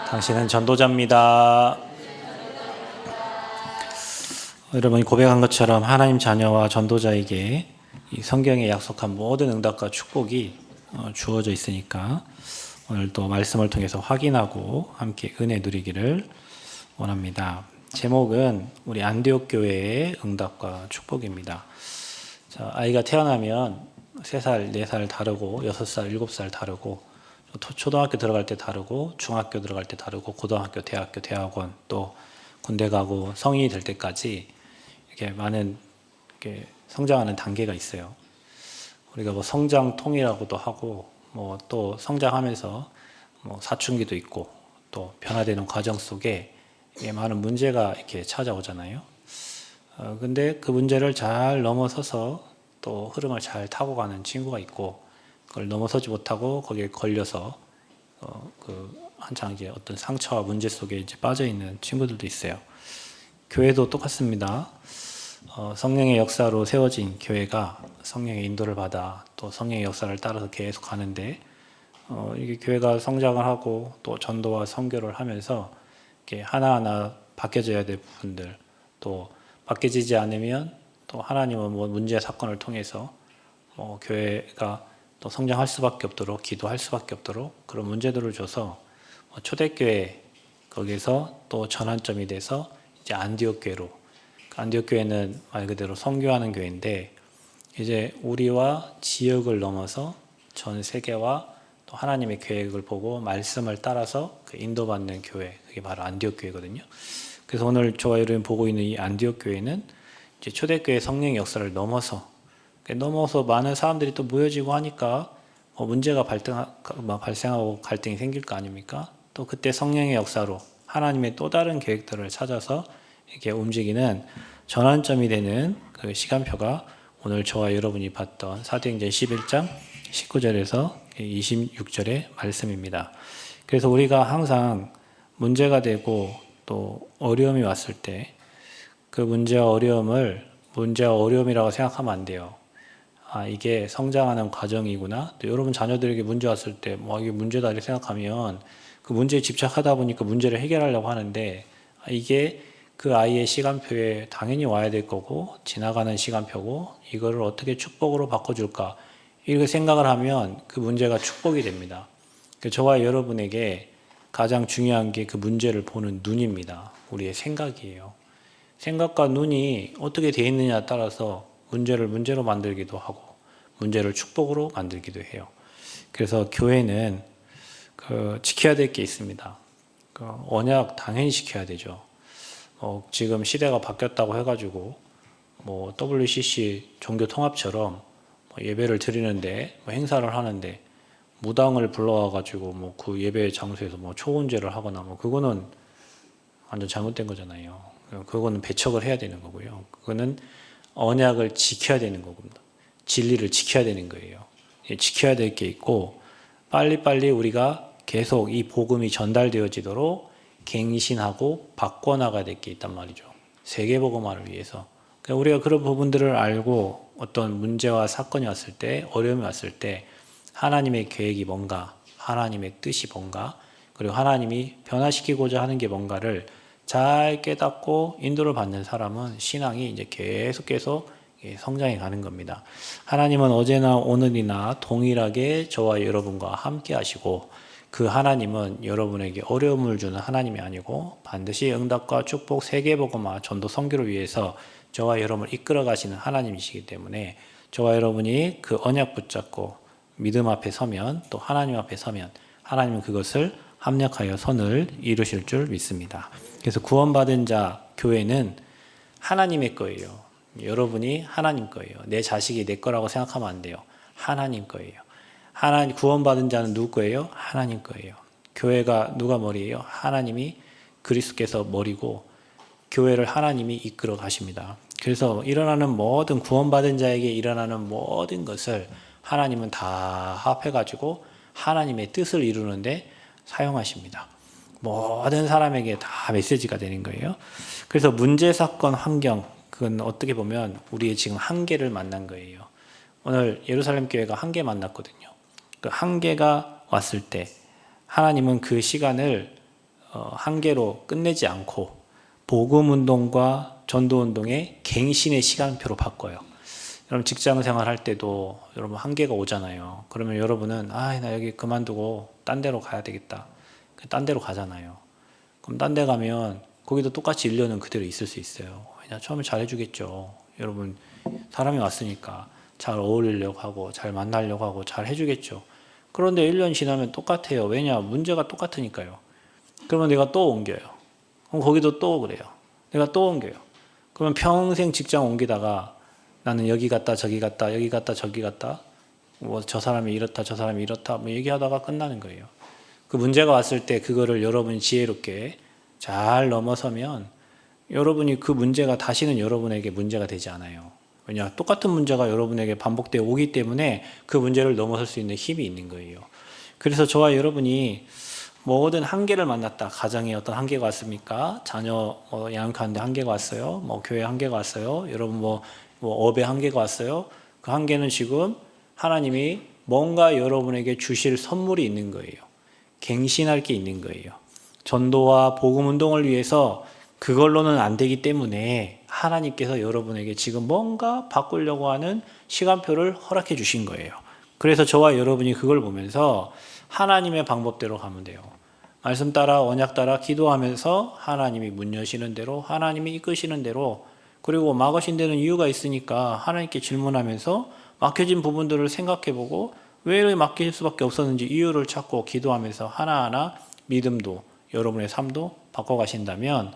당신은 전도자입니다. 여러분이 고백한 것처럼 하나님 자녀와 전도자에게 이 성경에 약속한 모든 응답과 축복이 주어져 있으니까 오늘 또 말씀을 통해서 확인하고 함께 은혜 누리기를 원합니다. 제목은 우리 안디옥 교회의 응답과 축복입니다. 자, 아이가 태어나면 3살, 4살 다르고 6살, 7살 다르고 초등학교 들어갈 때 다르고 중학교 들어갈 때 다르고 고등학교, 대학교, 대학원 또 군대 가고 성인이 될 때까지 이렇게 많은 이렇게 성장하는 단계가 있어요. 우리가 뭐 성장통이라고도 하고 뭐 또 성장하면서 뭐 사춘기도 있고 또 변화되는 과정 속에 많은 문제가 이렇게 찾아오잖아요. 근데 그 문제를 잘 넘어서서 또 흐름을 잘 타고 가는 친구가 있고 그걸 넘어서지 못하고 거기에 걸려서 한창 이제 어떤 상처와 문제 속에 이제 빠져 있는 친구들도 있어요. 교회도 똑같습니다. 성령의 역사로 세워진 교회가 성령의 인도를 받아 또 성령의 역사를 따라서 계속 가는데 이게 교회가 성장을 하고 또 전도와 선교를 하면서 이렇게 하나하나 바뀌어져야 될 부분들 또 바뀌어지지 않으면 또 하나님은 뭐 문제 사건을 통해서 교회가 또 성장할 수밖에 없도록 기도할 수밖에 없도록 그런 문제들을 줘서 초대교회 거기서 또 전환점이 돼서 이제 안디옥 교회로 안디옥 교회는 말 그대로 선교하는 교회인데 이제 우리와 지역을 넘어서 전 세계와 또 하나님의 계획을 보고 말씀을 따라서 그 인도받는 교회 그게 바로 안디옥 교회거든요. 그래서 오늘 저와 여러분 보고 있는 이 안디옥 교회는 이제 초대교회 성령의 역사를 넘어서 많은 사람들이 또 모여지고 하니까 문제가 발생하고 갈등이 생길 거 아닙니까? 또 그때 성령의 역사로 하나님의 또 다른 계획들을 찾아서 이렇게 움직이는 전환점이 되는 그 시간표가 오늘 저와 여러분이 봤던 사도행전 11장 19절에서 26절의 말씀입니다. 그래서 우리가 항상 문제가 되고 또 어려움이 왔을 때 그 문제와 어려움이라고 생각하면 안 돼요. 이게 성장하는 과정이구나. 또 여러분 자녀들에게 문제 왔을 때, 이게 문제다 이렇게 생각하면 그 문제에 집착하다 보니까 문제를 해결하려고 하는데 이게 그 아이의 시간표에 당연히 와야 될 거고 지나가는 시간표고 이거를 어떻게 축복으로 바꿔줄까 이렇게 생각을 하면 그 문제가 축복이 됩니다. 저와 여러분에게 가장 중요한 게 그 문제를 보는 눈입니다. 우리의 생각이에요. 생각과 눈이 어떻게 되어 있느냐에 따라서 문제를 문제로 만들기도 하고 문제를 축복으로 만들기도 해요. 그래서 교회는 지켜야 될 게 있습니다. 언약 당연히 지켜야 되죠. 지금 시대가 바뀌었다고 해가지고 WCC 종교통합처럼 예배를 드리는데 행사를 하는데 무당을 불러와가지고 그 예배 장소에서 초혼제를 하거나 그거는 완전 잘못된 거잖아요. 그거는 배척을 해야 되는 거고요. 그거는 언약을 지켜야 되는 겁니다. 진리를 지켜야 되는 거예요. 지켜야 될 게 있고 빨리빨리 우리가 계속 이 복음이 전달되어지도록 갱신하고 바꿔나가야 될 게 있단 말이죠. 세계복음화를 위해서. 그러니까 우리가 그런 부분들을 알고 어떤 문제와 사건이 왔을 때 어려움이 왔을 때 하나님의 계획이 뭔가 하나님의 뜻이 뭔가 그리고 하나님이 변화시키고자 하는 게 뭔가를 잘 깨닫고 인도를 받는 사람은 신앙이 이제 계속 성장해 가는 겁니다. 하나님은 어제나 오늘이나 동일하게 저와 여러분과 함께 하시고 그 하나님은 여러분에게 어려움을 주는 하나님이 아니고 반드시 응답과 축복, 세계복음화, 전도 선교를 위해서 저와 여러분을 이끌어 가시는 하나님이시기 때문에 저와 여러분이 그 언약 붙잡고 믿음 앞에 서면 또 하나님 앞에 서면 하나님은 그것을 합력하여 선을 이루실 줄 믿습니다. 그래서 구원받은 자 교회는 하나님의 거예요. 여러분이 하나님 거예요. 내 자식이 내 거라고 생각하면 안 돼요. 하나님 거예요. 하나님 구원받은 자는 누구 거예요? 하나님 거예요. 교회가 누가 머리예요? 하나님이 그리스도께서 머리고 교회를 하나님이 이끌어 가십니다. 그래서 일어나는 모든 구원받은 자에게 일어나는 모든 것을 하나님은 다 합해가지고 하나님의 뜻을 이루는데 사용하십니다. 모든 사람에게 다 메시지가 되는 거예요. 그래서 문제, 사건, 환경 그건 어떻게 보면 우리의 지금 한계를 만난 거예요. 오늘 예루살렘 교회가 한계 만났거든요. 그 한계가 왔을 때 하나님은 그 시간을 한계로 끝내지 않고 복음운동과 전도운동의 갱신의 시간표로 바꿔요. 여러분 직장 생활할 때도 여러분 한계가 오잖아요. 그러면 여러분은 나 여기 그만두고 딴 데로 가야 되겠다. 딴 데로 가잖아요. 그럼 딴 데 가면 거기도 똑같이 1년은 그대로 있을 수 있어요. 왜냐 처음에 잘해주겠죠. 여러분 사람이 왔으니까 잘 어울리려고 하고 잘 만나려고 하고 잘 해주겠죠. 그런데 1년 지나면 똑같아요. 왜냐 문제가 똑같으니까요. 그러면 내가 또 옮겨요. 그럼 거기도 또 그래요. 내가 또 옮겨요. 그러면 평생 직장 옮기다가 나는 여기 갔다 저기 갔다 여기 갔다 저기 갔다 뭐 저 사람이 이렇다 저 사람이 이렇다 뭐 얘기하다가 끝나는 거예요. 그 문제가 왔을 때 그거를 여러분이 지혜롭게 잘 넘어서면 여러분이 그 문제가 다시는 여러분에게 문제가 되지 않아요. 왜냐 똑같은 문제가 여러분에게 반복되어 오기 때문에 그 문제를 넘어설 수 있는 힘이 있는 거예요. 그래서 저와 여러분이 모든 한계를 만났다. 가정에 어떤 한계가 왔습니까? 자녀 양육하는데 한계가 왔어요. 교회 한계가 왔어요. 여러분 업에 한계가 왔어요. 그 한계는 지금 하나님이 뭔가 여러분에게 주실 선물이 있는 거예요. 갱신할 게 있는 거예요. 전도와 복음 운동을 위해서 그걸로는 안 되기 때문에 하나님께서 여러분에게 지금 뭔가 바꾸려고 하는 시간표를 허락해 주신 거예요. 그래서 저와 여러분이 그걸 보면서 하나님의 방법대로 가면 돼요. 말씀 따라 언약 따라 기도하면서 하나님이 문 여시는 대로 하나님이 이끄시는 대로 그리고 막으신 데는 이유가 있으니까 하나님께 질문하면서 막혀진 부분들을 생각해보고 왜 이렇게 막힐 수밖에 없었는지 이유를 찾고 기도하면서 하나하나 믿음도 여러분의 삶도 바꿔가신다면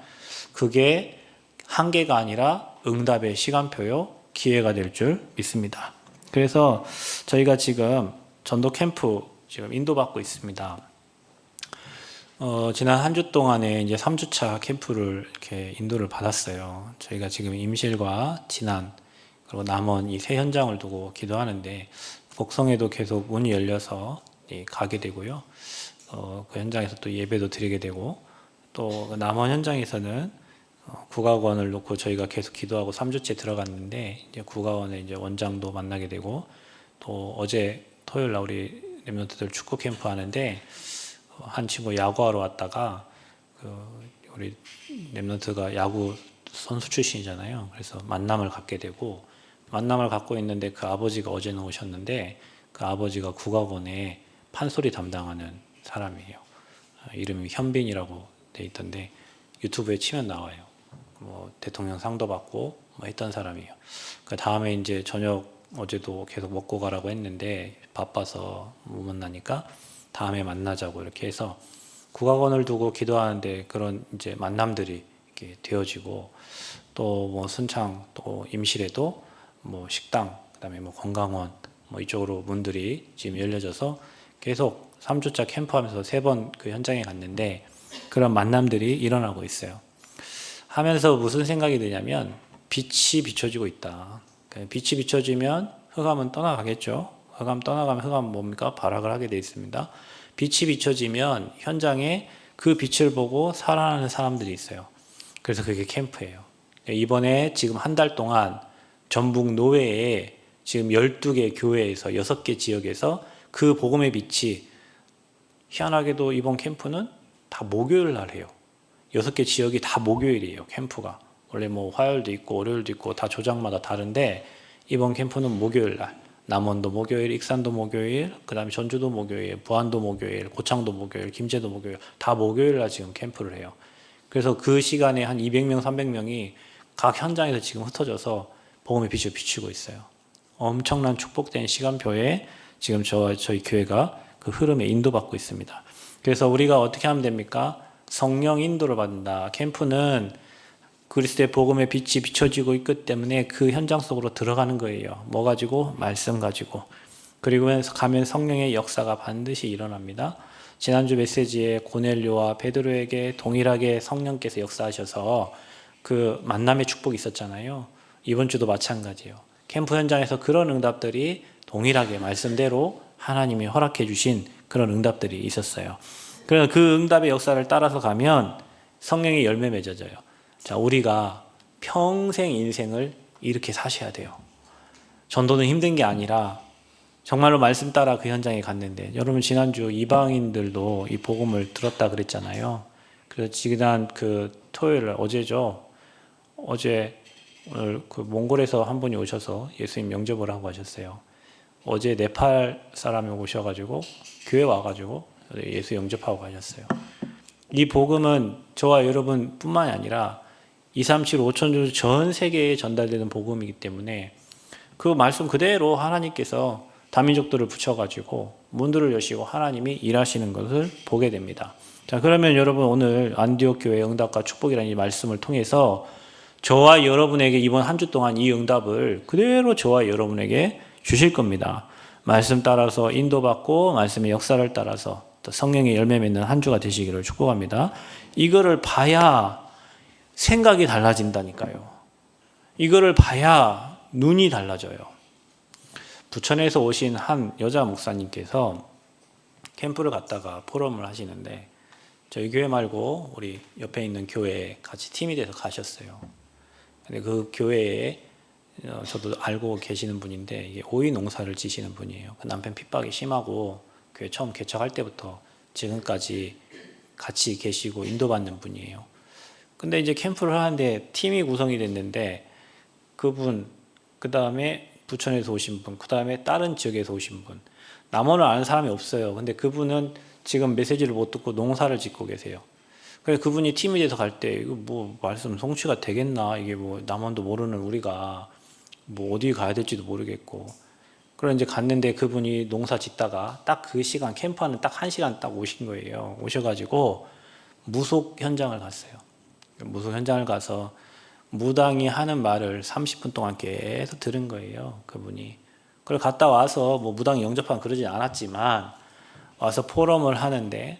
그게 한계가 아니라 응답의 시간표요 기회가 될 줄 믿습니다. 그래서 저희가 지금 전도 캠프 지금 인도받고 있습니다. 지난 한 주 동안에 이제 3주차 캠프를 이렇게 인도를 받았어요. 저희가 지금 임실과 진안 그리고 남원 이 세 현장을 두고 기도하는데 곡성에도 계속 문이 열려서 가게 되고요. 그 현장에서 또 예배도 드리게 되고 또 남원 현장에서는 국악원을 놓고 저희가 계속 기도하고 3주째 들어갔는데 이제 국악원의 이제 원장도 만나게 되고 또 어제 토요일 날 우리 랩런트들 축구 캠프 하는데 한 친구 야구하러 왔다가 우리 랩런트가 야구 선수 출신이잖아요. 그래서 만남을 갖게 되고 만남을 갖고 있는데 그 아버지가 어제는 오셨는데 그 아버지가 국악원에 판소리 담당하는 사람이에요. 이름이 현빈이라고 돼 있던데 유튜브에 치면 나와요. 대통령 상도 받고 했던 사람이에요. 그 다음에 이제 저녁 어제도 계속 먹고 가라고 했는데 바빠서 못 만나니까 다음에 만나자고 이렇게 해서 국악원을 두고 기도하는데 그런 이제 만남들이 이렇게 되어지고 또 순창 또 임실에도 식당 그다음에 건강원 이쪽으로 문들이 지금 열려져서 계속 3주차 캠프하면서 3번 그 현장에 갔는데 그런 만남들이 일어나고 있어요. 하면서 무슨 생각이 드냐면 빛이 비춰지고 있다. 빛이 비춰지면 흑암은 떠나가겠죠. 흑암 떠나가면 흑암은 뭡니까? 발악을 하게 되어 있습니다. 빛이 비춰지면 현장에 그 빛을 보고 살아나는 사람들이 있어요. 그래서 그게 캠프예요. 이번에 지금 한 달 동안 전북 노회에 지금 12개 교회에서 6개 지역에서 그 복음의 빛이 희한하게도 이번 캠프는 다 목요일 날 해요. 6개 지역이 다 목요일이에요. 캠프가. 원래 화요일도 있고 월요일도 있고 다 조장마다 다른데 이번 캠프는 목요일 날. 남원도 목요일, 익산도 목요일, 그 다음에 전주도 목요일, 부안도 목요일, 고창도 목요일, 김제도 목요일 다 목요일 날 지금 캠프를 해요. 그래서 그 시간에 한 200명, 300명이 각 현장에서 지금 흩어져서 복음의 빛을 비추고 있어요. 엄청난 축복된 시간표에 지금 저희 교회가 그 흐름에 인도받고 있습니다. 그래서 우리가 어떻게 하면 됩니까? 성령 인도를 받는다. 캠프는 그리스도의 복음의 빛이 비춰지고 있기 때문에 그 현장 속으로 들어가는 거예요. 뭐 가지고? 말씀 가지고. 그리고 가면 성령의 역사가 반드시 일어납니다. 지난주 메시지에 고넬료와 베드로에게 동일하게 성령께서 역사하셔서 그 만남의 축복이 있었잖아요. 이번 주도 마찬가지예요. 캠프 현장에서 그런 응답들이 동일하게 말씀대로 하나님이 허락해 주신 그런 응답들이 있었어요. 그래서 그 응답의 역사를 따라서 가면 성령의 열매 맺어져요. 자, 우리가 평생 인생을 이렇게 사셔야 돼요. 전도는 힘든 게 아니라 정말로 말씀 따라 그 현장에 갔는데 여러분 지난주 이방인들도 이 복음을 들었다 그랬잖아요. 그래서 지난 그 토요일 어제죠. 어제 오늘 그 몽골에서 한 분이 오셔서 예수님 영접을 하고 하셨어요. 어제 네팔 사람이 오셔가지고 교회 와가지고 예수 영접하고 가셨어요. 이 복음은 저와 여러분뿐만이 아니라 237, 5천 전 세계에 전달되는 복음이기 때문에 그 말씀 그대로 하나님께서 다민족들을 붙여가지고 문들을 여시고 하나님이 일하시는 것을 보게 됩니다. 자, 그러면 여러분 오늘 안디옥 교회 응답과 축복이라는 이 말씀을 통해서 저와 여러분에게 이번 한 주 동안 이 응답을 그대로 저와 여러분에게 주실 겁니다. 말씀 따라서 인도받고 말씀의 역사를 따라서 또 성령의 열매 맺는 한 주가 되시기를 축복합니다. 이거를 봐야 생각이 달라진다니까요. 이거를 봐야 눈이 달라져요. 부천에서 오신 한 여자 목사님께서 캠프를 갔다가 포럼을 하시는데 저희 교회 말고 우리 옆에 있는 교회에 같이 팀이 돼서 가셨어요. 근데 그 교회에 저도 알고 계시는 분인데 이게 오이 농사를 지시는 분이에요. 그 남편 핍박이 심하고 교회 처음 개척할 때부터 지금까지 같이 계시고 인도받는 분이에요. 근데 이제 캠프를 하는데 팀이 구성이 됐는데 그분, 그 다음에 부천에서 오신 분, 그 다음에 다른 지역에서 오신 분, 남원을 아는 사람이 없어요. 근데 그분은 지금 메시지를 못 듣고 농사를 짓고 계세요. 그래서 그분이 팀이 돼서 갈 때 이거 뭐 말씀 성취가 되겠나, 이게 뭐 남원도 모르는 우리가 뭐 어디 가야 될지도 모르겠고, 그래 이제 갔는데 그분이 농사 짓다가 딱 그 시간 캠프하는 딱 1시간 딱 오신 거예요. 오셔가지고 무속 현장을 갔어요. 무속 현장을 가서 무당이 하는 말을 30분 동안 계속 들은 거예요. 그분이. 그걸 갔다 와서 뭐 무당이 영접한 그러진 않았지만 와서 포럼을 하는데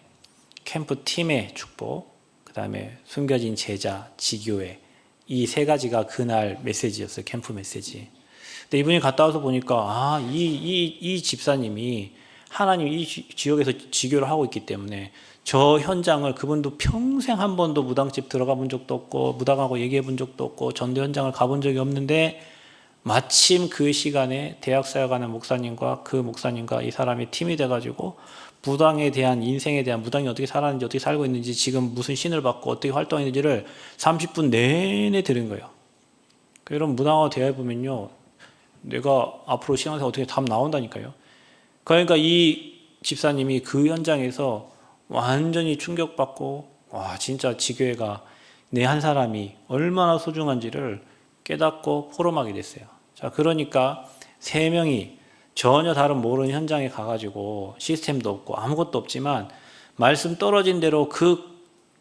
캠프 팀의 축복, 그 다음에 숨겨진 제자, 지교회, 이 세 가지가 그날 메시지였어요. 캠프 메시지. 근데 이분이 갔다 와서 보니까 이 집사님이 하나님 이 지역에서 지교를 하고 있기 때문에 저 현장을 그분도 평생 한 번도 무당집 들어가 본 적도 없고 무당하고 얘기해 본 적도 없고 전도 현장을 가본 적이 없는데 마침 그 시간에 대학사역 하는 목사님과 그 목사님과 이 사람이 팀이 돼가지고 무당에 대한 인생에 대한 무당이 어떻게 살았는지 어떻게 살고 있는지 지금 무슨 신을 받고 어떻게 활동했는지를 30분 내내 들은 거예요. 여러분 무당하고 대화해보면요 내가 앞으로 신앙생활 어떻게 답 나온다니까요. 그러니까 이 집사님이 그 현장에서 완전히 충격받고 와 진짜 지교회가 내 한 사람이 얼마나 소중한지를 깨닫고 포럼하게 됐어요. 자, 그러니까 3명이 전혀 다른 모르는 현장에 가가지고 시스템도 없고 아무것도 없지만 말씀 떨어진 대로 그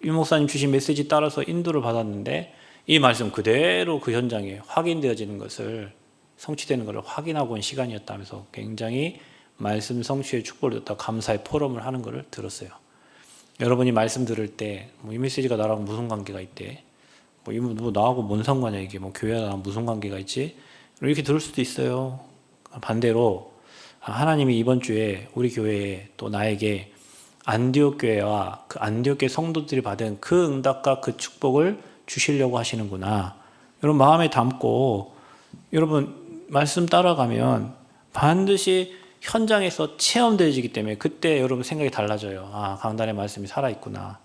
유목사님 주신 메시지 따라서 인도를 받았는데 이 말씀 그대로 그 현장에 확인되어지는 것을 성취되는 것을 확인하고 온 시간이었다면서 굉장히 말씀 성취의 축복을 듣다 감사의 포럼을 하는 것을 들었어요. 여러분이 말씀 들을 때 이 메시지가 나랑 무슨 관계가 있대? 뭐 나하고 뭔 상관이야 이게 뭐 교회와 나랑 무슨 관계가 있지? 이렇게 들을 수도 있어요. 반대로 하나님이 이번 주에 우리 교회에 또 나에게 안디옥 교회와 그 안디옥 교회 성도들이 받은 그 응답과 그 축복을 주시려고 하시는구나. 여러분 마음에 담고 여러분 말씀 따라가면 반드시 현장에서 체험되어지기 때문에 그때 여러분 생각이 달라져요. 강단의 말씀이 살아있구나.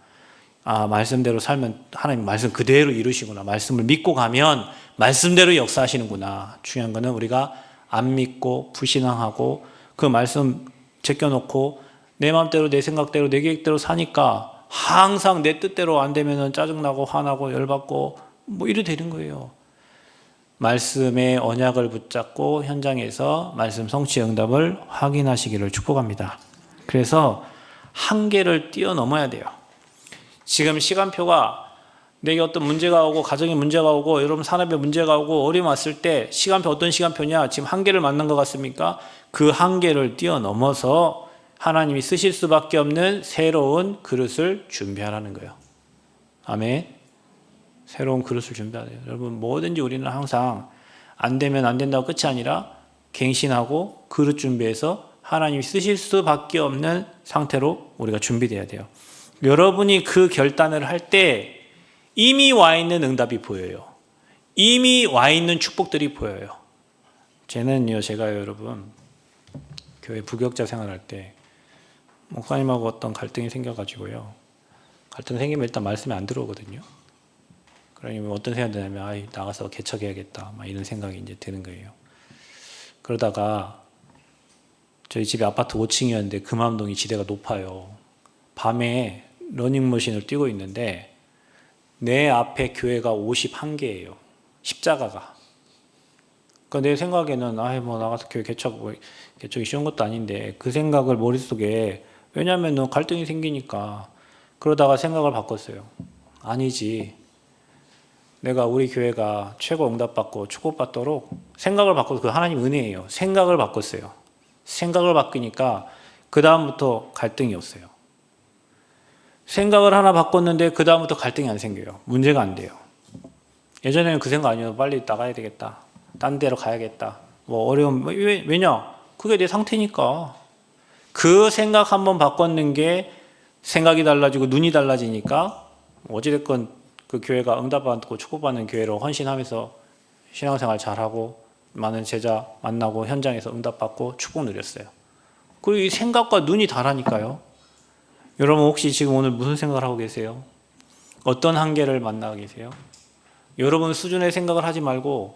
말씀대로 살면 하나님 말씀 그대로 이루시구나. 말씀을 믿고 가면 말씀대로 역사하시는구나. 중요한 거는 우리가 안 믿고 불신앙하고 그 말씀 제껴놓고 내 마음대로 내 생각대로 내 계획대로 사니까 항상 내 뜻대로 안 되면 짜증나고 화나고 열받고 뭐 이래 되는 거예요. 말씀의 언약을 붙잡고 현장에서 말씀 성취 응답을 확인하시기를 축복합니다. 그래서 한계를 뛰어넘어야 돼요. 지금 시간표가 내게 어떤 문제가 오고 가정에 문제가 오고 여러분 산업에 문제가 오고 어려움 왔을 때 시간표 어떤 시간표냐? 지금 한계를 만난 것 같습니까? 그 한계를 뛰어넘어서 하나님이 쓰실 수밖에 없는 새로운 그릇을 준비하라는 거예요. 아멘. 새로운 그릇을 준비해야 돼요. 여러분 뭐든지 우리는 항상 안 되면 안 된다고 끝이 아니라 갱신하고 그릇 준비해서 하나님이 쓰실 수밖에 없는 상태로 우리가 준비돼야 돼요. 여러분이 그 결단을 할 때 이미 와 있는 응답이 보여요. 이미 와 있는 축복들이 보여요. 제가 여러분 교회 부교육자 생활할 때 목사님하고 어떤 갈등이 생겨가지고요. 갈등 생기면 일단 말씀이 안 들어오거든요. 그러면 어떤 생각이 드냐면, 아, 나가서 개척해야겠다, 막 이런 생각이 이제 드는 거예요. 그러다가 저희 집에 아파트 5층이었는데 금암동이 지대가 높아요. 밤에 러닝머신을 뛰고 있는데 내 앞에 교회가 51개예요. 십자가가. 그러니까 내 생각에는 뭐 나가서 교회 개척이 쉬운 것도 아닌데 그 생각을 머릿속에, 왜냐하면 갈등이 생기니까. 그러다가 생각을 바꿨어요. 아니지. 내가 우리 교회가 최고 응답받고 축복받도록 생각을 바꿔서, 그 하나님 은혜예요. 생각을 바꿨어요. 생각을 바뀌니까 그 다음부터 갈등이 없어요. 생각을 하나 바꿨는데 그 다음부터 갈등이 안 생겨요. 문제가 안 돼요. 예전에는 그 생각 아니어도 빨리 나가야 되겠다, 딴 데로 가야겠다, 뭐 어려움, 왜냐? 그게 내 상태니까. 그 생각 한번 바꿨는 게 생각이 달라지고 눈이 달라지니까 어찌됐건 그 교회가 응답받고 축복받는 교회로 헌신하면서 신앙생활 잘하고 많은 제자 만나고 현장에서 응답받고 축복 누렸어요. 그리고 이 생각과 눈이 다르니까요. 여러분 혹시 지금 오늘 무슨 생각을 하고 계세요? 어떤 한계를 만나고 계세요? 여러분 수준의 생각을 하지 말고,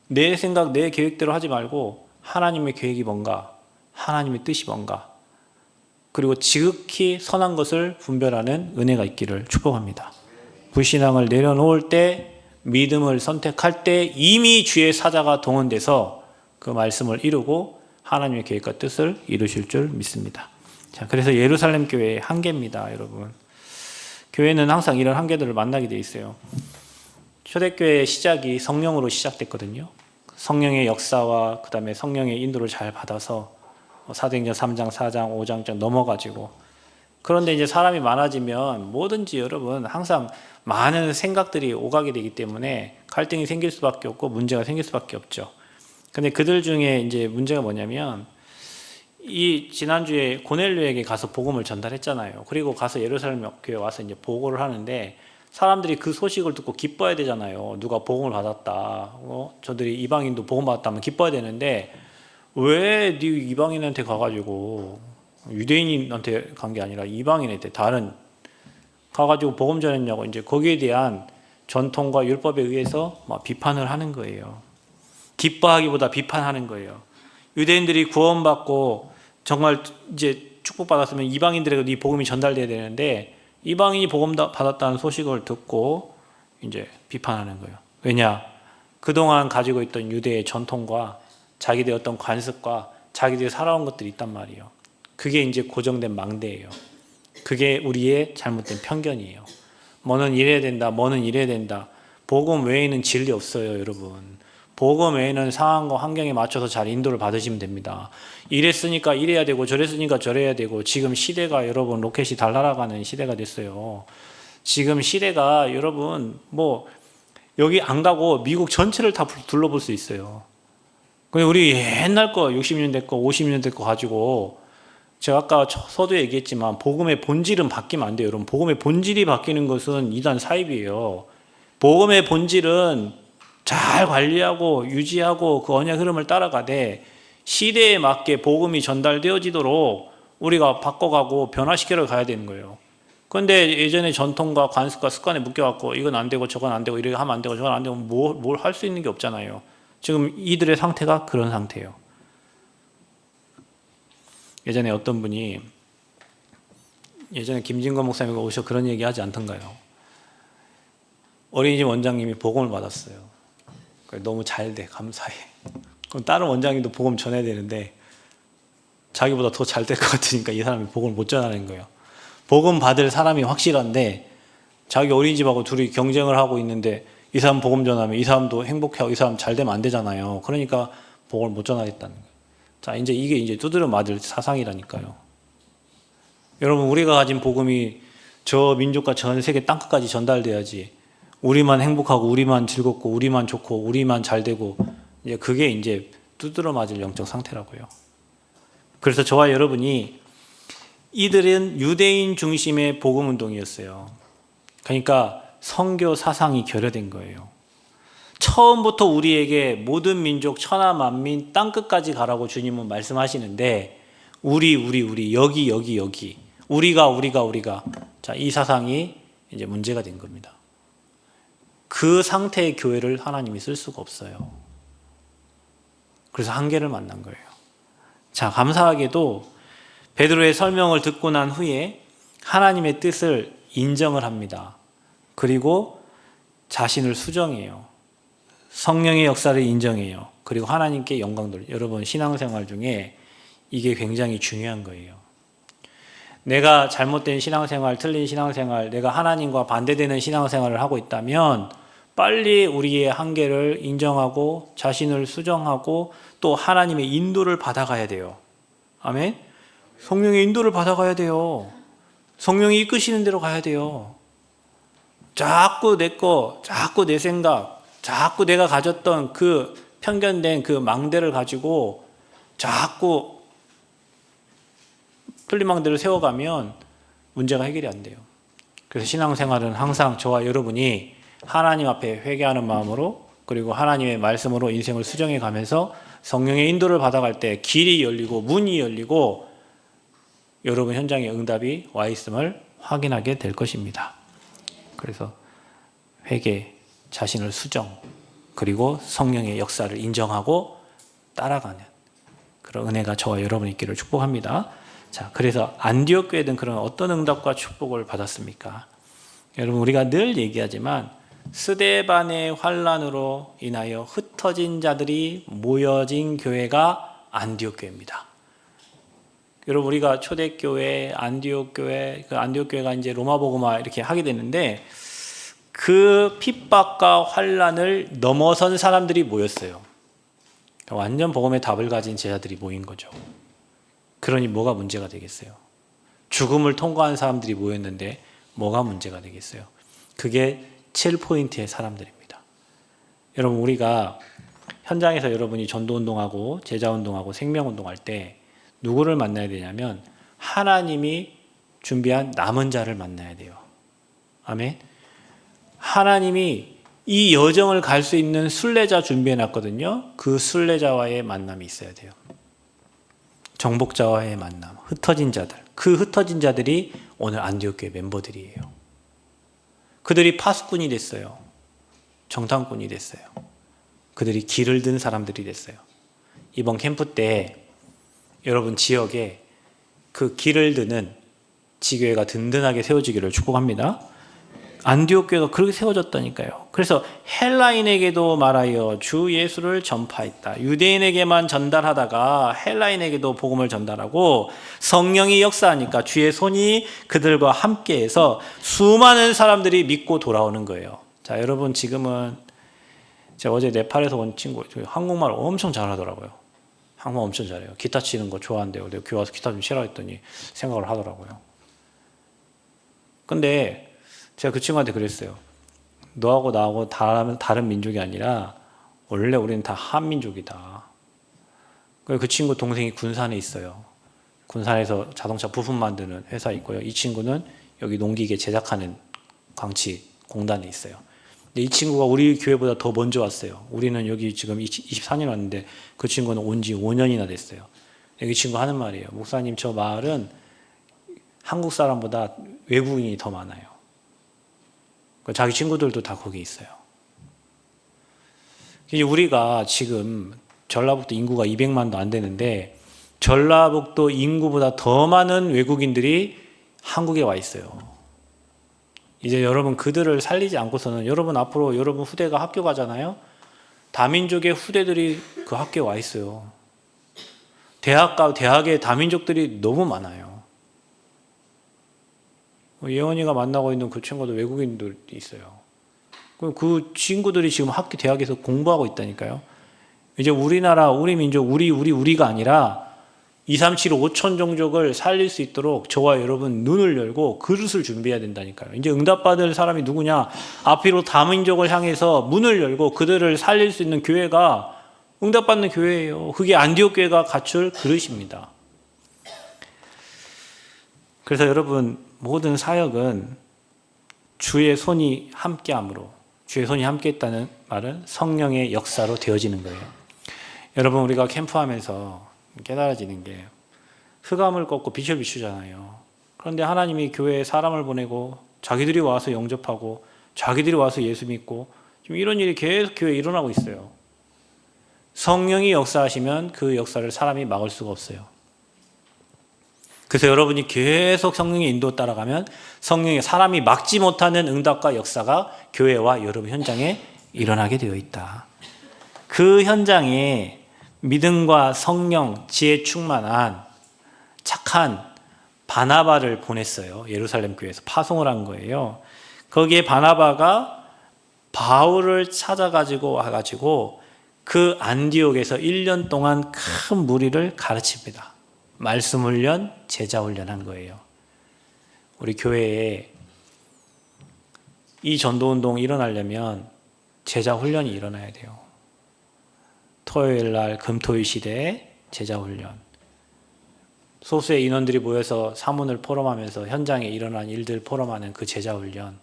내 생각, 내 계획대로 하지 말고 하나님의 계획이 뭔가, 하나님의 뜻이 뭔가, 그리고 지극히 선한 것을 분별하는 은혜가 있기를 축복합니다. 불신앙을 내려놓을 때, 믿음을 선택할 때 이미 주의 사자가 동원돼서 그 말씀을 이루고 하나님의 계획과 뜻을 이루실 줄 믿습니다. 자, 그래서 예루살렘 교회의 한계입니다, 여러분. 교회는 항상 이런 한계들을 만나게 돼 있어요. 초대교회의 시작이 성령으로 시작됐거든요. 성령의 역사와 그 다음에 성령의 인도를 잘 받아서 사도행전 3장, 4장, 5장쯤 넘어가지고, 그런데 이제 사람이 많아지면 뭐든지 여러분 항상 많은 생각들이 오가게 되기 때문에 갈등이 생길 수밖에 없고 문제가 생길 수밖에 없죠. 근데 그들 중에 이제 문제가 뭐냐면, 이 지난주에 고넬료에게 가서 복음을 전달했잖아요. 그리고 가서 예루살렘 교회 와서 이제 보고를 하는데 사람들이 그 소식을 듣고 기뻐해야 되잖아요. 누가 복음을 받았다. 저들이 이방인도 복음 받았다면 기뻐해야 되는데, 왜 네 이방인한테 가가지고, 유대인한테 간 게 아니라 이방인한테, 다른 가가지고 복음 전했냐고, 이제 거기에 대한 전통과 율법에 의해서 막 비판을 하는 거예요. 기뻐하기보다 비판하는 거예요. 유대인들이 구원받고 정말 이제 축복받았으면 이방인들에게 이 복음이 전달돼야 되는데, 이방인이 복음 받았다는 소식을 듣고 이제 비판하는 거예요. 왜냐? 그동안 가지고 있던 유대의 전통과 자기들의 어떤 관습과 자기들이 살아온 것들이 있단 말이에요. 그게 이제 고정된 망대예요. 그게 우리의 잘못된 편견이에요. 뭐는 이래야 된다, 뭐는 이래야 된다. 복음 외에는 진리 없어요, 여러분. 복음 외에는 상황과 환경에 맞춰서 잘 인도를 받으시면 됩니다. 이랬으니까 이래야 되고 저랬으니까 저래야 되고, 지금 시대가 여러분 로켓이 달날아가는 시대가 됐어요. 지금 시대가 여러분 뭐 여기 안 가고 미국 전체를 다 둘러볼 수 있어요. 근데 우리 옛날 거 60년대 거 50년대 거 가지고, 제가 아까 서두에 얘기했지만 복음의 본질은 바뀌면 안 돼요. 여러분, 복음의 본질이 바뀌는 것은 이단 사입이에요. 복음의 본질은 잘 관리하고 유지하고 그 언약 흐름을 따라가되, 시대에 맞게 복음이 전달되어지도록 우리가 바꿔가고 변화시키러 가야 되는 거예요. 그런데 예전에 전통과 관습과 습관에 묶여갖고 이건 안 되고 저건 안 되고 이렇게 하면 안 되고 저건 안 되고 뭘 할 수 있는 게 없잖아요. 지금 이들의 상태가 그런 상태예요. 예전에 어떤 분이, 예전에 김진건 목사님이 오셔 그런 얘기 하지 않던가요? 어린이집 원장님이 복음을 받았어요. 너무 잘 돼, 감사해. 그럼 다른 원장님도 복음 전해야 되는데 자기보다 더 잘 될 것 같으니까 이 사람이 복음을 못 전하는 거예요. 복음 받을 사람이 확실한데 자기 어린이집하고 둘이 경쟁을 하고 있는데, 이 사람 복음 전하면 이 사람도 행복해하고 이 사람 잘 되면 안 되잖아요. 그러니까 복음을 못 전하겠다는 거예요. 자, 이제 이게 이제 두드려 맞을 사상이라니까요. 여러분, 우리가 가진 복음이 저 민족과 전 세계 땅끝까지 전달돼야지, 우리만 행복하고 우리만 즐겁고 우리만 좋고 우리만 잘 되고, 이제 그게 이제 두드러 맞을 영적 상태라고요. 그래서 저와 여러분이, 이들은 유대인 중심의 복음 운동이었어요. 그러니까 선교 사상이 결여된 거예요. 처음부터 우리에게 모든 민족 천하 만민 땅끝까지 가라고 주님은 말씀하시는데, 우리 여기 우리가 자, 이 사상이 이제 문제가 된 겁니다. 그 상태의 교회를 하나님이 쓸 수가 없어요. 그래서 한계를 만난 거예요. 자, 감사하게도 베드로의 설명을 듣고 난 후에 하나님의 뜻을 인정을 합니다. 그리고 자신을 수정해요. 성령의 역사를 인정해요. 그리고 하나님께 영광 돌려요. 여러분, 신앙생활 중에 이게 굉장히 중요한 거예요. 내가 잘못된 신앙생활, 틀린 신앙생활, 내가 하나님과 반대되는 신앙생활을 하고 있다면 빨리 우리의 한계를 인정하고 자신을 수정하고 또 하나님의 인도를 받아가야 돼요. 아멘? 성령의 인도를 받아가야 돼요. 성령이 이끄시는 대로 가야 돼요. 자꾸 내 거, 자꾸 내 생각, 자꾸 내가 가졌던 그 편견된 그 망대를 가지고 자꾸 틀린 망대를 세워가면 문제가 해결이 안 돼요. 그래서 신앙생활은 항상 저와 여러분이 하나님 앞에 회개하는 마음으로 그리고 하나님의 말씀으로 인생을 수정해 가면서 성령의 인도를 받아갈 때 길이 열리고 문이 열리고 여러분 현장에 응답이 와 있음을 확인하게 될 것입니다. 그래서 회개, 자신을 수정, 그리고 성령의 역사를 인정하고 따라가는 그런 은혜가 저와 여러분 있기를 축복합니다. 자, 그래서 안디옥 교회는 그런 어떤 응답과 축복을 받았습니까? 여러분, 우리가 늘 얘기하지만 스데반의 환난으로 인하여 흩어진 자들이 모여진 교회가 안디옥 교회입니다. 여러분, 우리가 초대교회, 안디옥 교회, 그 안디옥 교회가 이제 로마복음화 이렇게 하게 됐는데 그 핍박과 환난을 넘어선 사람들이 모였어요. 완전 복음의 답을 가진 제자들이 모인 거죠. 그러니 뭐가 문제가 되겠어요? 죽음을 통과한 사람들이 모였는데 뭐가 문제가 되겠어요? 그게 7포인트의 사람들입니다. 여러분, 우리가 현장에서 여러분이 전도운동하고 제자운동하고 생명운동할 때 누구를 만나야 되냐면 하나님이 준비한 남은 자를 만나야 돼요. 아멘. 하나님이 이 여정을 갈 수 있는 순례자 준비해 놨거든요. 그 순례자와의 만남이 있어야 돼요. 정복자와의 만남, 흩어진 자들. 그 흩어진 자들이 오늘 안디옥 교회 멤버들이에요. 그들이 파수꾼이 됐어요. 정탐꾼이 됐어요. 그들이 길을 든 사람들이 됐어요. 이번 캠프 때 여러분 지역에 그 길을 드는 지교회가 든든하게 세워지기를 축복합니다. 안디옥 교회가 그렇게 세워졌다니까요. 그래서 헬라인에게도 말하여 주 예수를 전파했다. 유대인에게만 전달하다가 헬라인에게도 복음을 전달하고 성령이 역사하니까 주의 손이 그들과 함께해서 수많은 사람들이 믿고 돌아오는 거예요. 자, 여러분, 지금은 제가 어제 네팔에서 온 친구 한국말 엄청 잘하더라고요. 한국말 엄청 잘해요. 기타 치는 거 좋아한대요. 내가 교회 와서 기타 좀 치라 했더니 생각을 하더라고요. 근데 제가 그 친구한테 그랬어요. 너하고 나하고 다른 민족이 아니라 원래 우리는 다 한민족이다. 그 친구 동생이 군산에 있어요. 군산에서 자동차 부품 만드는 회사 있고요. 이 친구는 여기 농기계 제작하는 광치 공단에 있어요. 근데 이 친구가 우리 교회보다 더 먼저 왔어요. 우리는 여기 지금 24년 왔는데 그 친구는 온 지 5년이나 됐어요. 이 친구 하는 말이에요. 목사님, 저 마을은 한국 사람보다 외국인이 더 많아요. 자기 친구들도 다 거기 있어요. 우리가 지금 전라북도 인구가 200만도 안 되는데 전라북도 인구보다 더 많은 외국인들이 한국에 와 있어요. 이제 여러분 그들을 살리지 않고서는 여러분 앞으로 여러분 후대가 학교 가잖아요. 다민족의 후대들이 그 학교에 와 있어요. 대학에 다민족들이 너무 많아요. 예원이가 만나고 있는 그 친구도 외국인들이 있어요. 그 친구들이 지금 대학에서 공부하고 있다니까요. 이제 우리나라, 우리 민족, 우리가 아니라 2, 3, 7, 5천 종족을 살릴 수 있도록 저와 여러분 눈을 열고 그릇을 준비해야 된다니까요. 이제 응답받을 사람이 누구냐? 앞으로 다민족을 향해서 문을 열고 그들을 살릴 수 있는 교회가 응답받는 교회예요. 그게 안디옥 교회가 갖출 그릇입니다. 그래서 여러분, 모든 사역은 주의 손이 함께함으로, 주의 손이 함께했다는 말은 성령의 역사로 되어지는 거예요. 여러분, 우리가 캠프하면서 깨달아지는 게 흑암을 꺾고 빛을 비추잖아요. 그런데 하나님이 교회에 사람을 보내고 자기들이 와서 영접하고 자기들이 와서 예수 믿고 지금 이런 일이 계속 교회에 일어나고 있어요. 성령이 역사하시면 그 역사를 사람이 막을 수가 없어요. 그래서 여러분이 계속 성령의 인도 따라가면 성령의 사람이 막지 못하는 응답과 역사가 교회와 여러분 현장에 일어나게 되어 있다. 그 현장에 믿음과 성령, 지혜 충만한 착한 바나바를 보냈어요. 예루살렘 교회에서 파송을 한 거예요. 거기에 바나바가 바울을 찾아가지고 와가지고 그 안디옥에서 1년 동안 큰 무리를 가르칩니다. 말씀 훈련, 제자 훈련한 거예요. 우리 교회에 이 전도운동이 일어나려면 제자 훈련이 일어나야 돼요. 토요일 날 금토일 시대에 제자 훈련. 소수의 인원들이 모여서 사문을 포럼하면서 현장에 일어난 일들 포럼하는 그 제자 훈련.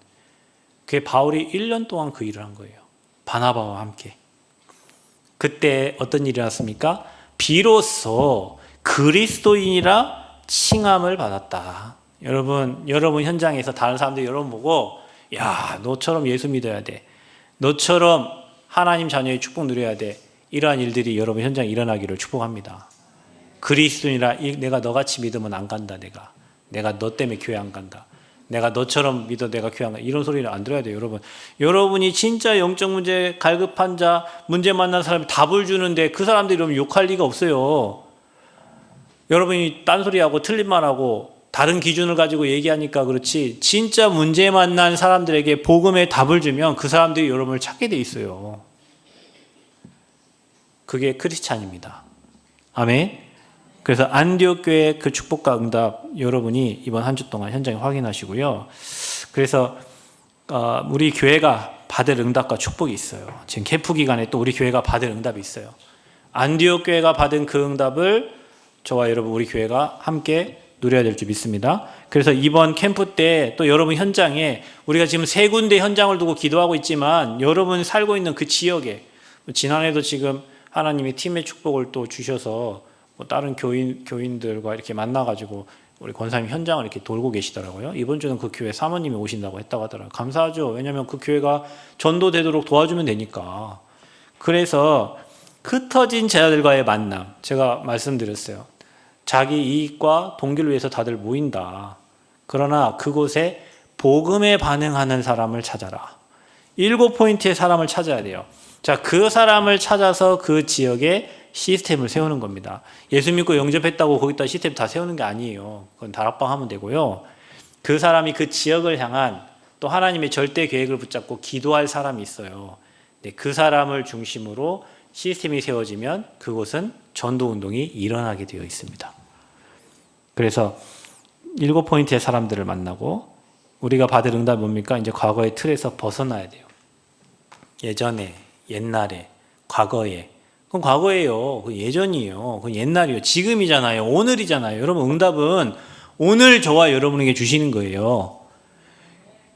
그게 바울이 1년 동안 그 일을 한 거예요. 바나바와 함께. 그때 어떤 일이 일어났습니까? 비로소 그리스도인이라 칭함을 받았다. 여러분 현장에서 다른 사람들이 여러분 보고 야, 너처럼 예수 믿어야 돼. 너처럼 하나님 자녀의 축복 누려야 돼. 이러한 일들이 여러분 현장에 일어나기를 축복합니다. 그리스도인이라 내가 너같이 믿으면 안 간다. 내가 너 때문에 교회 안 간다. 내가 너처럼 믿어 내가 교회 안 간다. 이런 소리를 안 들어야 돼요. 여러분. 여러분이 진짜 영적 문제 갈급한 자 문제 만난 사람이 답을 주는데 그 사람들이 이러면 욕할 리가 없어요. 여러분이 딴소리하고 틀린 말하고 다른 기준을 가지고 얘기하니까 그렇지 진짜 문제 만난 사람들에게 복음의 답을 주면 그 사람들이 여러분을 찾게 돼 있어요. 그게 크리스찬입니다. 아멘. 그래서 안디옥 교회의 그 축복과 응답 여러분이 이번 한 주 동안 현장에 확인하시고요. 그래서 우리 교회가 받을 응답과 축복이 있어요. 지금 캠프 기간에 또 우리 교회가 받을 응답이 있어요. 안디옥 교회가 받은 그 응답을 저와 여러분 우리 교회가 함께 누려야 될 줄 믿습니다. 그래서 이번 캠프 때 또 여러분 현장에 우리가 지금 3군데 현장을 두고 기도하고 있지만 여러분 살고 있는 그 지역에 지난해도 지금 하나님이 팀의 축복을 또 주셔서 뭐 다른 교인들과 이렇게 만나가지고 우리 권사님 현장을 이렇게 돌고 계시더라고요. 이번 주는 그 교회 사모님이 오신다고 했다고 하더라고요. 감사하죠. 왜냐하면 그 교회가 전도되도록 도와주면 되니까. 그래서 흩어진 제자들과의 만남 제가 말씀드렸어요. 자기 이익과 동기를 위해서 다들 모인다. 그러나 그곳에 복음에 반응하는 사람을 찾아라. 7포인트의 사람을 찾아야 돼요. 자, 그 사람을 찾아서 그 지역에 시스템을 세우는 겁니다. 예수 믿고 영접했다고 거기다 시스템 다 세우는 게 아니에요. 그건 다락방 하면 되고요. 그 사람이 그 지역을 향한 또 하나님의 절대 계획을 붙잡고 기도할 사람이 있어요. 네, 그 사람을 중심으로 시스템이 세워지면 그곳은 전도운동이 일어나게 되어 있습니다. 그래서 7포인트의 사람들을 만나고 우리가 받을 응답이 뭡니까? 이제 과거의 틀에서 벗어나야 돼요. 예전에, 옛날에, 과거에. 그건 과거예요. 그건 예전이에요. 그건 옛날이에요. 지금이잖아요. 오늘이잖아요. 여러분 응답은 오늘 저와 여러분에게 주시는 거예요.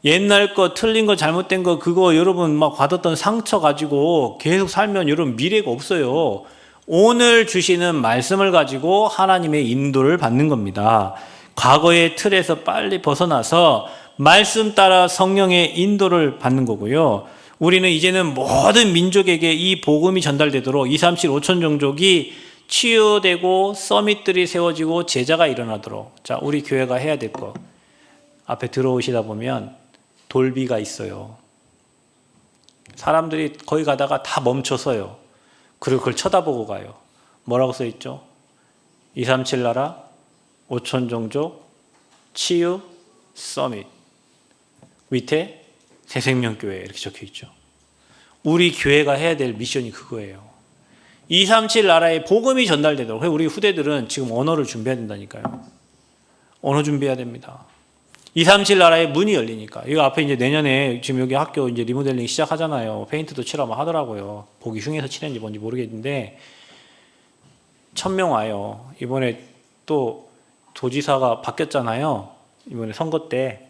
옛날 거, 틀린 거, 잘못된 거 그거 여러분 막 받았던 상처 가지고 계속 살면 여러분 미래가 없어요. 오늘 주시는 말씀을 가지고 하나님의 인도를 받는 겁니다. 과거의 틀에서 빨리 벗어나서 말씀 따라 성령의 인도를 받는 거고요. 우리는 이제는 모든 민족에게 이 복음이 전달되도록 2, 3, 7, 5천 종족이 치유되고 서밋들이 세워지고 제자가 일어나도록. 자, 우리 교회가 해야 될 거. 앞에 들어오시다 보면 돌비가 있어요. 사람들이 거기 가다가 다 멈춰서요. 그리고 그걸 쳐다보고 가요. 뭐라고 써 있죠? 237 나라, 5천 종족, 치유, 서밋. 밑에 새생명교회 이렇게 적혀 있죠. 우리 교회가 해야 될 미션이 그거예요. 237 나라에 복음이 전달되도록. 우리 후대들은 지금 언어를 준비해야 된다니까요. 언어 준비해야 됩니다. 237 나라에 문이 열리니까. 이거 앞에 이제 내년에 지금 여기 학교 이제 리모델링 시작하잖아요. 페인트도 칠하면 하더라고요. 보기 흉해서 칠했는지 뭔지 모르겠는데 1000명 와요. 이번에 또 도지사가 바뀌었잖아요. 이번에 선거 때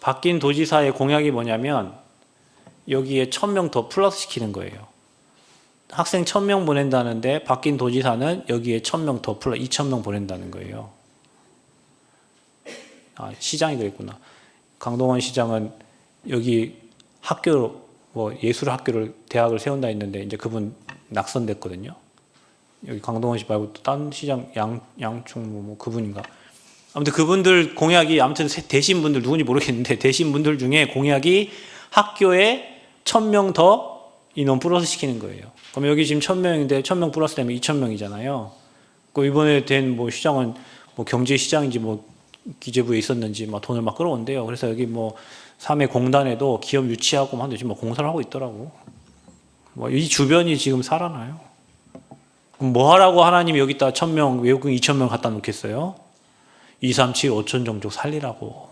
바뀐 도지사의 공약이 뭐냐면 여기에 1000명 더 플러스 시키는 거예요. 학생 1000명 보낸다는데 바뀐 도지사는 여기에 1000명 더 플러스 2000명 보낸다는 거예요. 시장이 그랬구나. 강동원 시장은 여기 학교, 예술 학교를, 대학을 세운다 했는데, 이제 그분 낙선됐거든요. 여기 강동원 씨 말고 또 딴 시장, 양충, 그분인가. 아무튼 그분들 공약이, 아무튼 대신 분들 누군지 모르겠는데, 대신 분들 중에 공약이 학교에 1000명 더 인원 플러스 시키는 거예요. 그럼 여기 지금 1000명인데 1000명 플러스 되면 2000명이잖아요. 그 이번에 된 시장은 경제시장인지 기재부에 있었는지 돈을 막 끌어온대요. 그래서 여기 3회 공단에도 기업 유치하고 하는데 지금 공사를 하고 있더라고. 이 주변이 지금 살아나요. 그럼 뭐 하라고 하나님이 여기다 1000명, 외국인 2000명 갖다 놓겠어요? 237, 5천 종족 살리라고.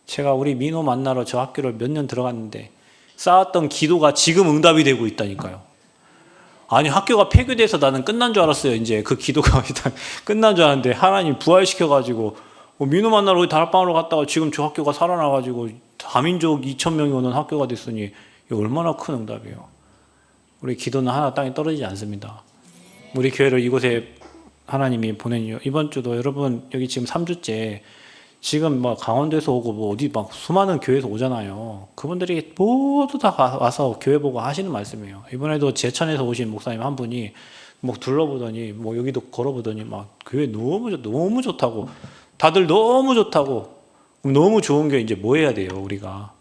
제가 우리 민호 만나러 저 학교를 몇 년 들어갔는데 쌓았던 기도가 지금 응답이 되고 있다니까요. 아니, 학교가 폐교돼서 나는 끝난 줄 알았어요. 이제 그 기도가 일단 끝난 줄 알았는데 하나님 부활시켜가지고 민호 만나러 다락방으로 갔다가 지금 저 학교가 살아나가지고 다민족 2000명이 오는 학교가 됐으니 이거 얼마나 큰 응답이에요. 우리 기도는 하나 땅에 떨어지지 않습니다. 우리 교회를 이곳에 하나님이 보낸 이유. 이번 주도 여러분 여기 지금 3주째 지금 강원도에서 오고 어디 수많은 교회에서 오잖아요. 그분들이 모두 다 와서 교회 보고 하시는 말씀이에요. 이번에도 제천에서 오신 목사님 한 분이 둘러보더니 여기도 걸어보더니 교회 너무 좋다고, 다들 너무 좋다고. 너무 좋은 게 이제 뭐 해야 돼요? 우리가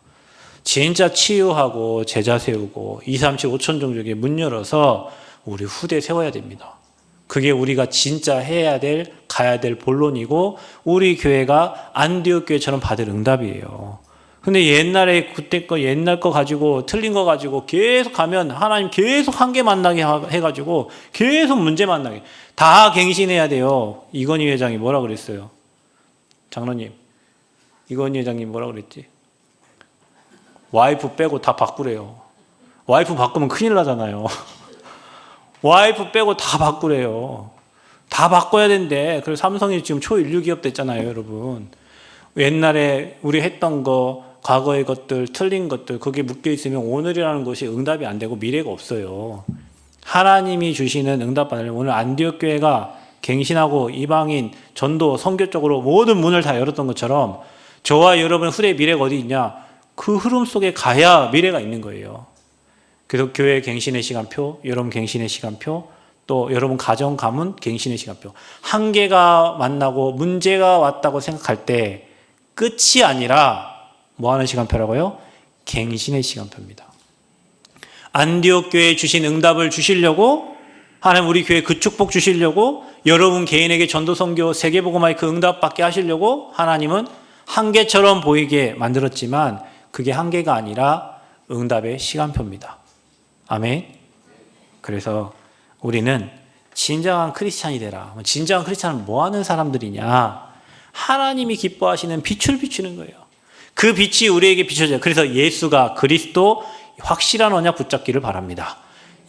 진짜 치유하고 제자 세우고 237, 5천 종족에 문 열어서 우리 후대 세워야 됩니다. 그게 우리가 진짜 해야 될, 가야 될 본론이고 우리 교회가 안디옥 교회처럼 받을 응답이에요. 근데 옛날에 그때 거 옛날 거 가지고 틀린 거 가지고 계속 가면 하나님 계속 한계 만나게 해가지고 계속 문제 만나게 다 갱신해야 돼요. 이건희 회장이 뭐라 그랬어요? 장로님, 이건희 회장님 뭐라 그랬지? 와이프 빼고 다 바꾸래요. 와이프 바꾸면 큰일 나잖아요. 와이프 빼고 다 바꾸래요. 다 바꿔야 된대. 그래서 삼성이 지금 초인류 기업 됐잖아요, 여러분. 옛날에 우리 했던 거, 과거의 것들, 틀린 것들, 거기에 묶여 있으면 오늘이라는 것이 응답이 안 되고 미래가 없어요. 하나님이 주시는 응답 받으려면 오늘 안디옥 교회가 갱신하고 이방인, 전도, 선교 쪽으로 모든 문을 다 열었던 것처럼 저와 여러분 후대의 미래가 어디 있냐? 그 흐름 속에 가야 미래가 있는 거예요. 그래서 교회 갱신의 시간표, 여러분 갱신의 시간표, 또 여러분 가정 가문 갱신의 시간표. 한계가 만나고 문제가 왔다고 생각할 때 끝이 아니라 뭐 하는 시간표라고요? 갱신의 시간표입니다. 안디옥 교회에 주신 응답을 주시려고, 하나님 우리 교회에 그 축복 주시려고, 여러분 개인에게 전도 선교 세계복음화의 그 응답 받게 하시려고 하나님은 한계처럼 보이게 만들었지만 그게 한계가 아니라 응답의 시간표입니다. 아멘. 그래서 우리는 진정한 크리스찬이 되라. 진정한 크리스찬은 뭐 하는 사람들이냐? 하나님이 기뻐하시는 빛을 비추는 거예요. 그 빛이 우리에게 비춰져요. 그래서 예수가 그리스도 확실한 언약 붙잡기를 바랍니다.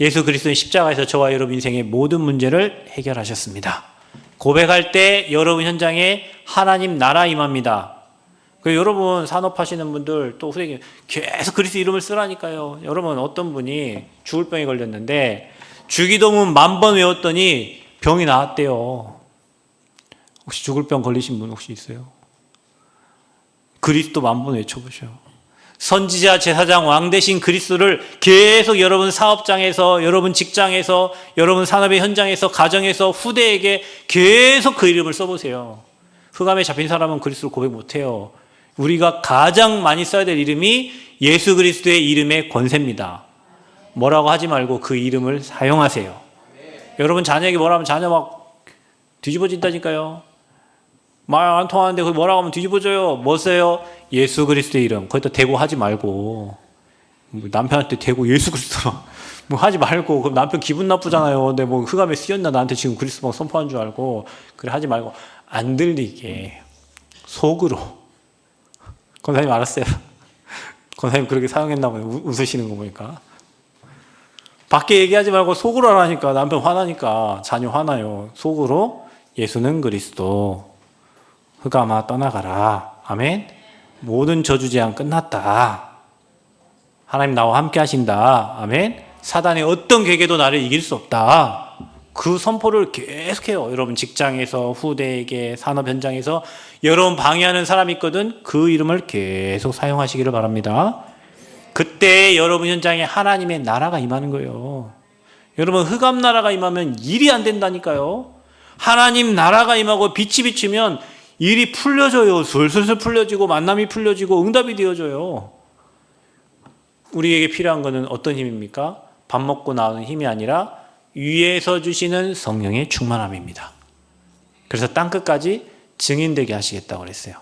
예수 그리스도는 십자가에서 저와 여러분 인생의 모든 문제를 해결하셨습니다. 고백할 때 여러분 현장에 하나님 나라 임합니다. 여러분 산업하시는 분들 또 후대에 계속 그리스도 이름을 쓰라니까요. 여러분 어떤 분이 죽을 병에 걸렸는데 주기도문 10,000번 외웠더니 병이 나았대요. 혹시 죽을 병 걸리신 분 혹시 있어요? 그리스도 10,000번 외쳐보셔. 선지자, 제사장, 왕 대신 그리스도를 계속 여러분 사업장에서, 여러분 직장에서, 여러분 산업의 현장에서, 가정에서, 후대에게 계속 그 이름을 써보세요. 흑암에 잡힌 사람은 그리스도를 고백 못해요. 우리가 가장 많이 써야 될 이름이 예수 그리스도의 이름의 권세입니다. 뭐라고 하지 말고 그 이름을 사용하세요. 여러분 자녀에게 뭐라 하면 자녀 막 뒤집어진다니까요. 말 안 통하는데 그걸 뭐라고 하면 뒤집어져요. 뭐 써요? 예수 그리스도의 이름. 거기다 대고 하지 말고, 남편한테 대고 예수 그리스도 뭐 하지 말고, 그럼 남편 기분 나쁘잖아요. 근데 흑암에 쓰였나 나한테 지금 그리스도 선포한 줄 알고. 그래 하지 말고 안 들리게 속으로. 권사님 알았어요. 권사님 그렇게 사용했나 보네. 웃으시는 거 보니까. 밖에 얘기하지 말고 속으로 하라니까. 남편 화나니까 자녀 화나요. 속으로 예수는 그리스도. 흑암아 떠나가라. 아멘. 모든 저주 재앙 끝났다. 하나님 나와 함께 하신다. 아멘. 사단의 어떤 계계도 나를 이길 수 없다. 그 선포를 계속해요. 여러분 직장에서, 후대에게, 산업 현장에서 여러분 방해하는 사람이 있거든. 그 이름을 계속 사용하시기를 바랍니다. 그때 여러분 현장에 하나님의 나라가 임하는 거예요. 여러분 흑암 나라가 임하면 일이 안 된다니까요. 하나님 나라가 임하고 빛이 비치면 일이 풀려져요. 술술술 풀려지고 만남이 풀려지고 응답이 되어져요. 우리에게 필요한 것은 어떤 힘입니까? 밥 먹고 나오는 힘이 아니라 위에서 주시는 성령의 충만함입니다. 그래서 땅끝까지 증인되게 하시겠다고 그랬어요.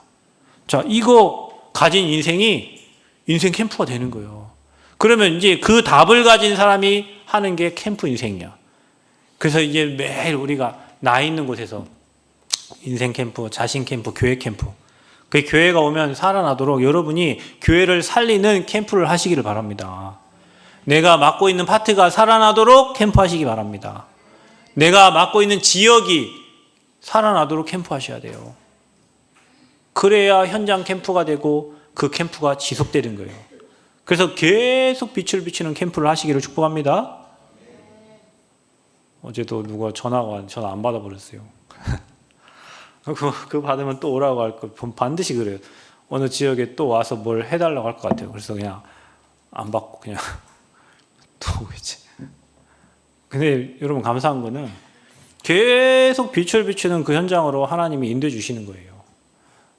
자, 이거 가진 인생이 인생 캠프가 되는 거예요. 그러면 이제 그 답을 가진 사람이 하는 게 캠프 인생이야. 그래서 이제 매일 우리가 나 있는 곳에서 인생 캠프, 자신 캠프, 교회 캠프. 그 교회가 오면 살아나도록 여러분이 교회를 살리는 캠프를 하시기를 바랍니다. 내가 맡고 있는 파트가 살아나도록 캠프하시기 바랍니다. 내가 맡고 있는 지역이 살아나도록 캠프하셔야 돼요. 그래야 현장 캠프가 되고 그 캠프가 지속되는 거예요. 그래서 계속 빛을 비추는 캠프를 하시기를 축복합니다. 어제도 누가 전화 안 받아버렸어요. 그 받으면 또 오라고 할 거 반드시 그래요. 어느 지역에 또 와서 뭘 해달라고 할 것 같아요. 그래서 그냥 안 받고 그냥 또 오겠지. 근데 여러분 감사한 거는 계속 빛을 비추는 그 현장으로 하나님이 인도해 주시는 거예요.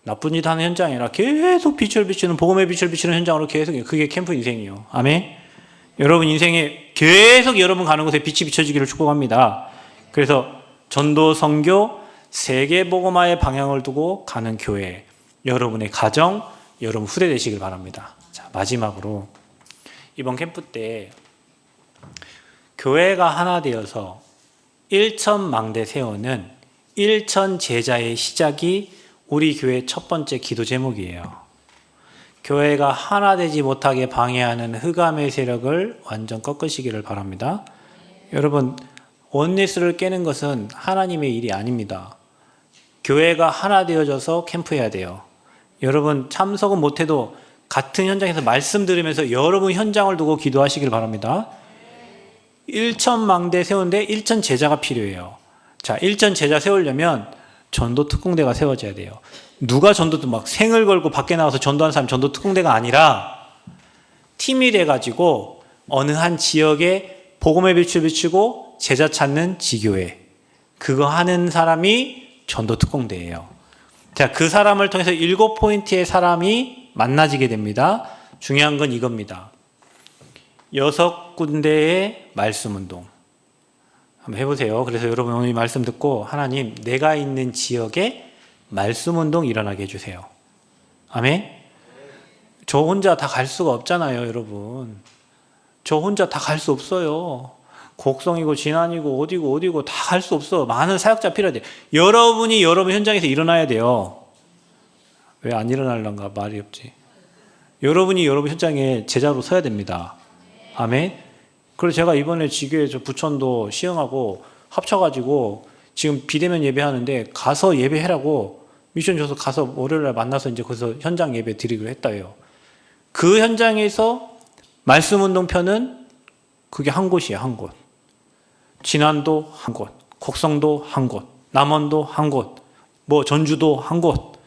나쁜 짓 하는 현장이 아니라 계속 빛을 비추는, 복음의 빛을 비추는 현장으로 계속, 그게 캠프 인생이에요. 아멘. 여러분 인생에 계속 여러분 가는 곳에 빛이 비춰지기를 축복합니다. 그래서 전도, 선교, 세계복음화의 방향을 두고 가는 교회, 여러분의 가정, 여러분 후대 되시길 바랍니다. 자, 마지막으로 이번 캠프 때 교회가 하나 되어서 1,000망대 세우는 1,000 제자의 시작이 우리 교회 첫 번째 기도 제목이에요. 교회가 하나 되지 못하게 방해하는 흑암의 세력을 완전 꺾으시기를 바랍니다. 여러분, 원리스를 깨는 것은 하나님의 일이 아닙니다. 교회가 하나 되어져서 캠프해야 돼요. 여러분 참석은 못해도 같은 현장에서 말씀 들으면서 여러분 현장을 두고 기도하시길 바랍니다. 1,000망대 세우는데 1,000 제자가 필요해요. 자, 1,000 제자 세우려면 전도 특공대가 세워져야 돼요. 누가 전도도 막 생을 걸고 밖에 나와서 전도하는 사람이 전도 특공대가 아니라 팀이 돼가지고 어느 한 지역에 복음의 빛을 비추고 제자 찾는 지교회, 그거 하는 사람이 전도 특공대예요. 자, 그 사람을 통해서 7포인트의 사람이 만나지게 됩니다. 중요한 건 이겁니다. 6군데의 말씀 운동. 한번 해보세요. 그래서 여러분 오늘 이 말씀 듣고 하나님, 내가 있는 지역에 말씀 운동 일어나게 해주세요. 아멘? 저 혼자 다 갈 수가 없잖아요, 여러분. 저 혼자 다 갈 수 없어요. 곡성이고 진안이고 어디고 다 갈 수 없어. 많은 사역자 필요해요. 여러분이 여러분 현장에서 일어나야 돼요. 왜 안 일어나려는가 말이 없지. 여러분이 여러분 현장에 제자로 서야 됩니다. 아멘. 그래서 제가 이번에 지교회 저 부천도 시흥하고 합쳐가지고 지금 비대면 예배하는데 가서 예배해라고 미션 줘서 가서 월요일날 만나서 이제 거기서 현장 예배 드리기로 했다요. 그 현장에서 말씀 운동편은 그게 한 곳이에요, 한 곳. 진안도 한 곳, 곡성도 한 곳, 남원도 한 곳, 뭐 전주도 한 곳.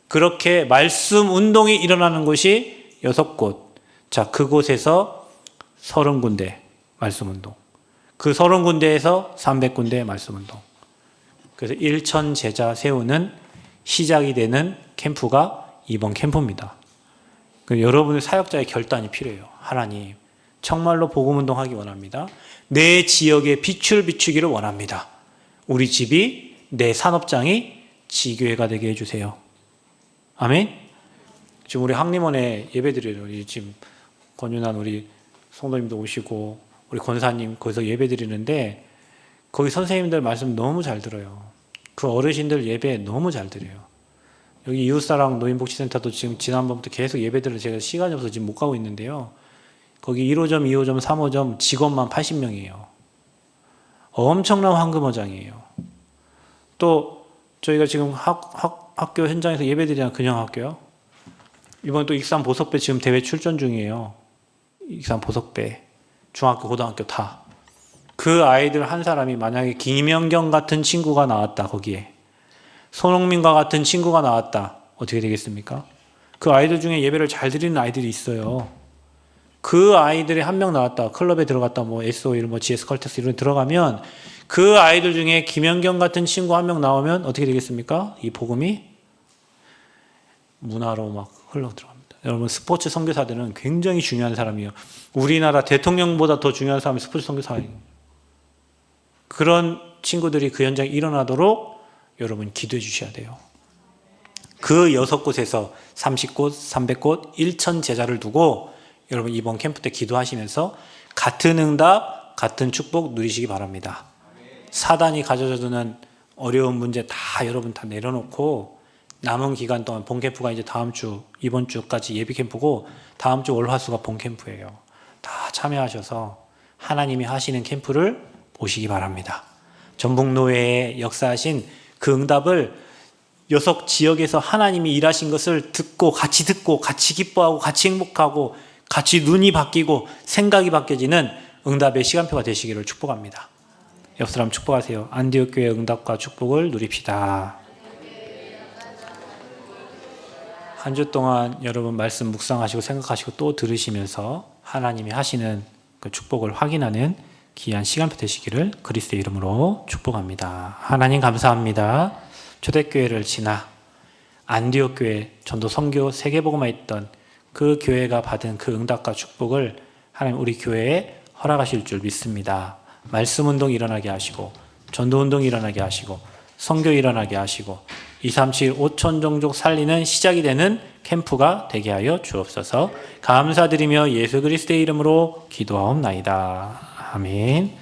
그렇게 말씀 운동이 일어나는 곳이 6곳. 자, 그곳에서 30군데 말씀 운동. 그 30군데에서 300군데 말씀 운동. 그래서 1,000 제자 세우는 시작이 되는 캠프가 이번 캠프입니다. 여러분의 사역자의 결단이 필요해요. 하나님, 정말로 복음 운동하기 원합니다. 내 지역에 빛을 비추기를 원합니다. 우리 집이, 내 산업장이 지교회가 되게 해주세요. 아멘. 지금 우리 항림원에 예배드려요. 지금 권윤환 우리 성도님도 오시고 우리 권사님 거기서 예배드리는데 거기 선생님들 말씀 너무 잘 들어요. 그 어르신들 예배 너무 잘 드려요. 여기 이웃사랑 노인복지센터도 지금 지난번부터 계속 예배들을 제가 시간이 없어서 지금 못 가고 있는데요. 거기 1호점, 2호점, 3호점 직원만 80명이에요. 엄청난 황금어장이에요. 또 저희가 지금 학교 현장에서 예배드리는 근영학교요. 이번 또 익산 보석배 지금 대회 출전 중이에요. 익산 보석배 중학교, 고등학교 다. 그 아이들 한 사람이 만약에 김연경 같은 친구가 나왔다. 거기에 손흥민과 같은 친구가 나왔다. 어떻게 되겠습니까? 그 아이들 중에 예배를 잘 드리는 아이들이 있어요. 그 아이들이 한 명 나왔다. 클럽에 들어갔다. 뭐 SO일, 뭐 GS 컬텍스 이런 데 들어가면 그 아이들 중에 김연경 같은 친구 한 명 나오면 어떻게 되겠습니까? 이 복음이 문화로 막 흘러 들어갑니다. 여러분, 스포츠 선교사들은 굉장히 중요한 사람이에요. 우리나라 대통령보다 더 중요한 사람이 스포츠 선교사예요. 그런 친구들이 그 현장에 일어나도록 여러분 기도해 주셔야 돼요. 그 6곳에서 30곳, 300곳, 1,000 제자를 두고 여러분 이번 캠프 때 기도하시면서 같은 응답, 같은 축복 누리시기 바랍니다. 사단이 가져다주는 어려운 문제 다 여러분 다 내려놓고 남은 기간 동안 본 캠프가 이제 다음 주, 이번 주까지 예비 캠프고 다음 주 월화수가 본 캠프예요. 다 참여하셔서 하나님이 하시는 캠프를 보시기 바랍니다. 전북노회에 역사하신 그 응답을 6 지역에서 하나님이 일하신 것을 듣고 같이 기뻐하고 같이 행복하고 같이 눈이 바뀌고 생각이 바뀌어지는 응답의 시간표가 되시기를 축복합니다. 옆 사람 축복하세요. 안디옥 교회 응답과 축복을 누립시다. 한 주 동안 여러분 말씀 묵상하시고 생각하시고 또 들으시면서 하나님이 하시는 그 축복을 확인하는 귀한 시간표 되시기를 그리스도의 이름으로 축복합니다. 하나님 감사합니다. 초대교회를 지나 안디옥 교회 전도 선교 세계복음화에 있던 그 교회가 받은 그 응답과 축복을 하나님 우리 교회에 허락하실 줄 믿습니다. 말씀운동 일어나게 하시고 전도운동 일어나게 하시고 선교 일어나게 하시고 237 5천 종족 살리는 시작이 되는 캠프가 되게 하여 주옵소서. 감사드리며 예수 그리스도의 이름으로 기도하옵나이다. 아멘.